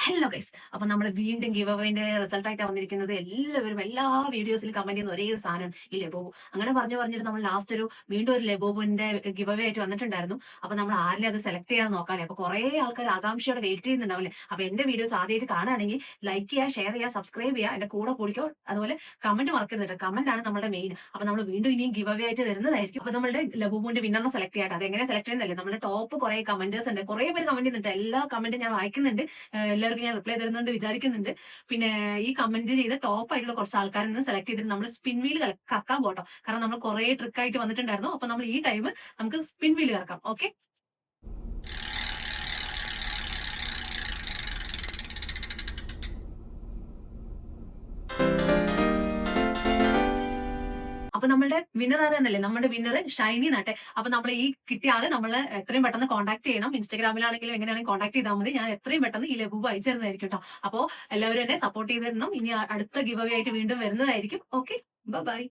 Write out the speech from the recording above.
Hello guys, അപ്പൊ നമ്മൾ വീണ്ടും ഗിവ് അവേന്റെ റിസൾട്ട് ആയിട്ടാണ് വന്നിരിക്കുന്നത്. എല്ലാവരും എല്ലാ വീഡിയോസിലും കമന്റ് ചെയ്യുന്ന ഒരേ ഒരു സാധനം ഈ ലബോബു. അങ്ങനെ പറഞ്ഞിട്ട് നമ്മൾ ലാസ്റ്റ് വീണ്ടും ഒരു ലബോബുവിന്റെ ഗിവ് അവേ ആയിട്ട് വന്നിട്ടുണ്ടായിരുന്നു. അപ്പൊ നമ്മൾ ആരിലും അത് സെലക്ട് ചെയ്യാൻ നോക്കാല്ലേ. അപ്പൊ കുറെ ആൾക്കാർ ആകാംക്ഷയോടെ വെയിറ്റ് ചെയ്യുന്നുണ്ടാവില്ലേ. അപ്പൊ എന്റെ വീഡിയോസ് ആദ്യമായിട്ട് കാണുകയാണെങ്കിൽ ലൈക്ക് ചെയ്യുക, ഷെയർ ചെയ്യുക, സബ്സ്ക്രൈബ് ചെയ്യുക, എന്റെ കൂടെ കൂടിക്കോ. അതുപോലെ കമന്റ് മറക്കരുത്. കമന്റ് ആണ് നമ്മുടെ മെയിൻ. അപ്പൊ നമ്മൾ വീണ്ടും ഇനിയും ഗിവ് അവേ ആയിട്ട് വരുന്നതായിരിക്കും. അപ്പൊ നമ്മുടെ ലബോബുവിന്റെ വിന്നറിനെ സെലക്ട് ചെയ്യാട്ടെ. അത് എങ്ങനെ സെലക്ട് ചെയ്യുന്നല്ലേ, നമ്മുടെ ടോപ്പ് കുറെ കമന്റേഴ്സ് ഉണ്ട്. കുറെ പേര് കമന്റ് ചെയ്യുന്നുണ്ട്. എല്ലാ കമന്റും ഞാൻ വായിക്കുന്നുണ്ട്. എല്ലാവർക്കും ഞാൻ റിപ്ലൈ തരുന്നുണ്ട് വിചാരിക്കുന്നുണ്ട്. പിന്നെ ഈ കമന്റ് ചെയ്ത ടോപ്പ് ആയിട്ടുള്ള കുറച്ച് ആൾക്കാരിൽ നിന്ന് സെലക്ട് ചെയ്തിട്ട് നമ്മൾ സ്പിൻ വീൽ കറക്കാൻ പോട്ടോ. കാരണം നമ്മൾ കുറെ ട്രിക്ക് ആയിട്ട് വന്നിട്ടുണ്ടായിരുന്നു. അപ്പൊ നമ്മൾ ഈ ടൈം നമുക്ക് സ്പിൻ വീൽ കറക്കാം. ഓക്കെ, അപ്പൊ നമ്മുടെ വിന്നർ ആരെന്നല്ലേ, നമ്മുടെ വിന്നർ ഷൈനി നാട്ടെ. അപ്പൊ നമ്മൾ ഈ കിട്ടിയ ആള് നമ്മളെ എത്രയും പെട്ടെന്ന് കോൺടാക്ട് ചെയ്യണം. ഇൻസ്റ്റാഗ്രാമിലാണെങ്കിലും എങ്ങനെയാണെങ്കിലും കോൺടാക്ട് ചെയ്താൽ മതി. ഞാൻ എത്രയും പെട്ടെന്ന് ഈ ലബൂബ് അയച്ചു തരുന്നതായിരിക്കും കേട്ടോ. അപ്പോ എല്ലാവരും എന്നെ സപ്പോർട്ട് ചെയ്തിരണം. ഇനി അടുത്ത ഗിവ് അവേ ആയിട്ട് വീണ്ടും വരുന്നതായിരിക്കും. Okay, by.